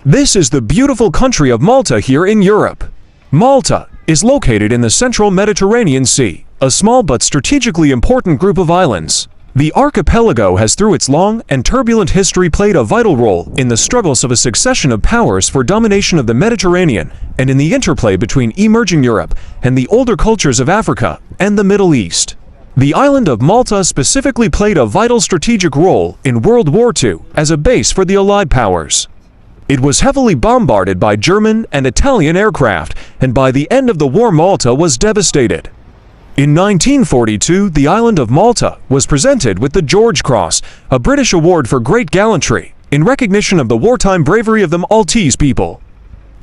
This is the beautiful country of Malta here in Europe. Malta is located in the central Mediterranean Sea, a small but strategically important group of islands. The archipelago has through its long and turbulent history played a vital role in the struggles of a succession of powers for domination of the Mediterranean and in the interplay between emerging Europe and the older cultures of Africa and the Middle East. The island of Malta specifically played a vital strategic role in World War II as a base for the Allied powers. It was heavily bombarded by German and Italian aircraft, and by the end of the war Malta was devastated. In 1942, the island of Malta was presented with the George Cross, a British award for great gallantry, in recognition of the wartime bravery of the Maltese people.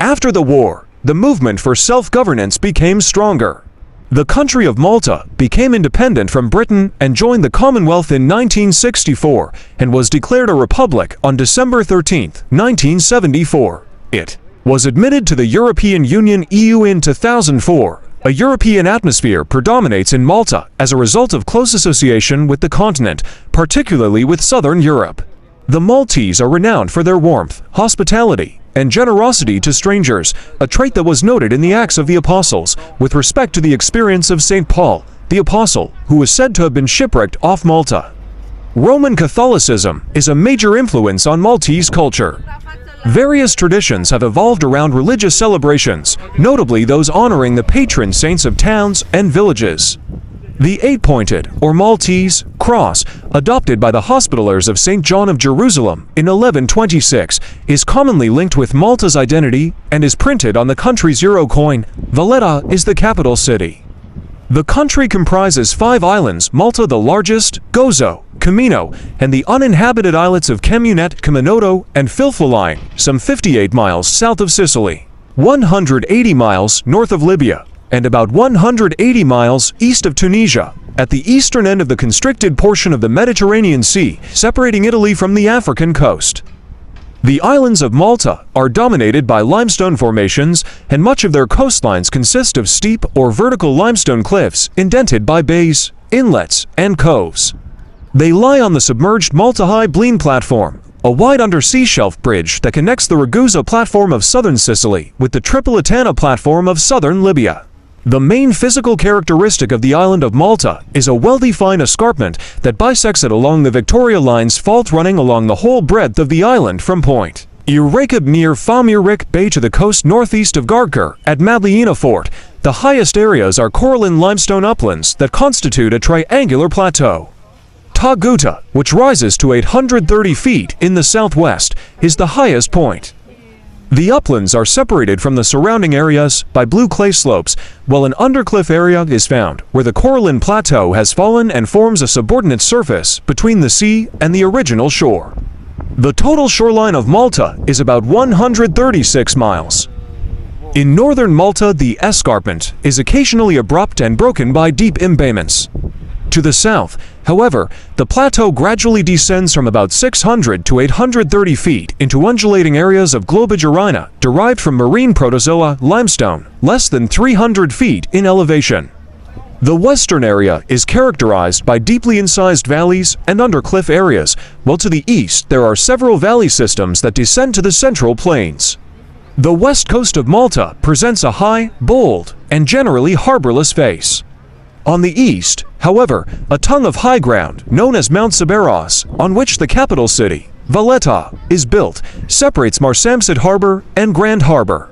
After the war, the movement for self-governance became stronger. The country of Malta became independent from Britain and joined the Commonwealth in 1964 and was declared a republic on December 13, 1974. It was admitted to the European Union (EU) in 2004. A European atmosphere predominates in Malta as a result of close association with the continent, particularly with southern Europe. The Maltese are renowned for their warmth, hospitality, and generosity to strangers, a trait that was noted in the Acts of the Apostles with respect to the experience of St. Paul, the Apostle, who was said to have been shipwrecked off Malta. Roman Catholicism is a major influence on Maltese culture. Various traditions have evolved around religious celebrations, notably those honoring the patron saints of towns and villages. The eight-pointed, or Maltese, cross, adopted by the Hospitallers of St. John of Jerusalem in 1126, is commonly linked with Malta's identity and is printed on the country's euro coin. Valletta is the capital city. The country comprises 5 islands: Malta the largest, Gozo, Comino, and the uninhabited islets of Communet, Caminoto, and Filfalline, some 58 miles south of Sicily, 180 miles north of Libya, and about 180 miles east of Tunisia, at the eastern end of the constricted portion of the Mediterranean Sea, separating Italy from the African coast. The islands of Malta are dominated by limestone formations, and much of their coastlines consist of steep or vertical limestone cliffs indented by bays, inlets, and coves. They lie on the submerged Malta High Blean Platform, a wide undersea shelf bridge that connects the Ragusa platform of southern Sicily with the Tripolitana platform of southern Libya. The main physical characteristic of the island of Malta is a well-defined escarpment that bisects it along the Victoria Line's fault running along the whole breadth of the island from Point Irakab near Famurik Bay to the coast northeast of Garkar at Madliena Fort. The highest areas are coralline limestone uplands that constitute a triangular plateau. Taguta, which rises to 830 feet in the southwest, is the highest point. The uplands are separated from the surrounding areas by blue clay slopes, while an undercliff area is found where the coralline plateau has fallen and forms a subordinate surface between the sea and the original shore. The total shoreline of Malta is about 136 miles. In northern Malta, the escarpment is occasionally abrupt and broken by deep embayments. To the south, however, the plateau gradually descends from about 600 to 830 feet into undulating areas of globigerina derived from marine protozoa limestone, less than 300 feet in elevation. The western area is characterized by deeply incised valleys and undercliff areas, while to the east there are several valley systems that descend to the central plains. The west coast of Malta presents a high, bold, and generally harborless face. On the east, however, a tongue of high ground, known as Mount Siberos, on which the capital city, Valletta, is built, separates Marsamxett Harbor and Grand Harbor.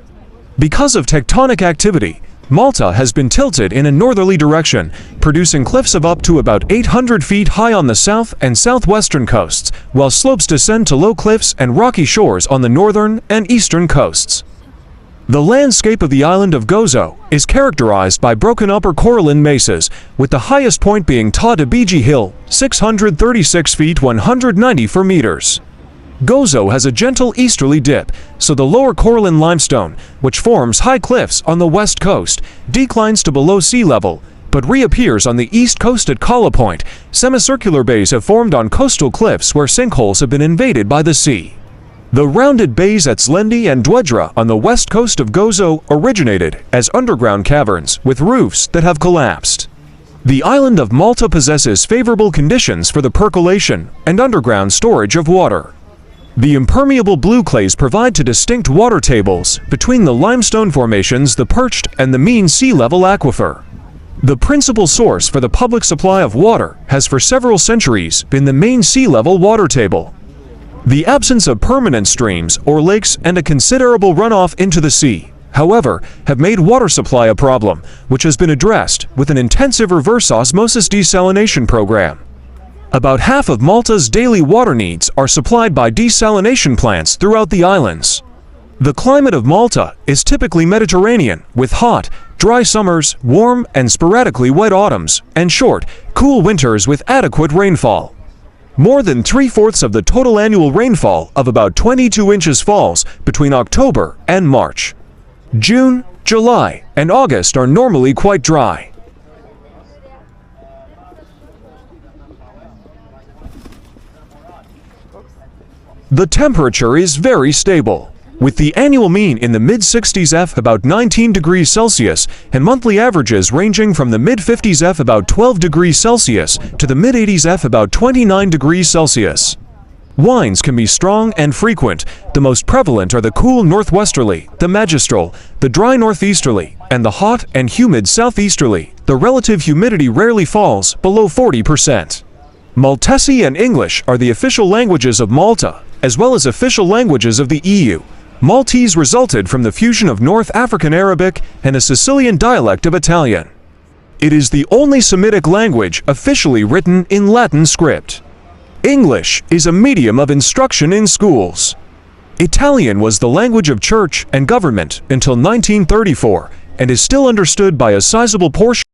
Because of tectonic activity, Malta has been tilted in a northerly direction, producing cliffs of up to about 800 feet high on the south and southwestern coasts, while slopes descend to low cliffs and rocky shores on the northern and eastern coasts. The landscape of the island of Gozo is characterized by broken upper coralline mesas, with the highest point being Ta Debiji Hill, 636 feet 194 meters. Gozo has a gentle easterly dip, so the lower coralline limestone, which forms high cliffs on the west coast, declines to below sea level, but reappears on the east coast at Kala Point. Semicircular bays have formed on coastal cliffs where sinkholes have been invaded by the sea. The rounded bays at Slendi and Dwedra on the west coast of Gozo originated as underground caverns with roofs that have collapsed. The island of Malta possesses favorable conditions for the percolation and underground storage of water. The impermeable blue clays provide to distinct water tables between the limestone formations, the perched, and the mean sea level aquifer. The principal source for the public supply of water has for several centuries been the main sea level water table. The absence of permanent streams or lakes and a considerable runoff into the sea, however, have made water supply a problem, which has been addressed with an intensive reverse osmosis desalination program. About half of Malta's daily water needs are supplied by desalination plants throughout the islands. The climate of Malta is typically Mediterranean, with hot, dry summers, warm and sporadically wet autumns, and short, cool winters with adequate rainfall. More than 3/4 of the total annual rainfall of about 22 inches falls between October and March. June, July, and August are normally quite dry. The temperature is very stable, with the annual mean in the mid-60s F about 19 degrees Celsius and monthly averages ranging from the mid-50s F about 12 degrees Celsius to the mid-80s F about 29 degrees Celsius. Winds can be strong and frequent. The most prevalent are the cool northwesterly, the magistral, the dry northeasterly, and the hot and humid southeasterly. The relative humidity rarely falls below 40%. Maltese and English are the official languages of Malta, as well as official languages of the EU. Maltese resulted from the fusion of North African Arabic and a Sicilian dialect of Italian. It is the only Semitic language officially written in Latin script. English is a medium of instruction in schools. Italian was the language of church and government until 1934 and is still understood by a sizable portion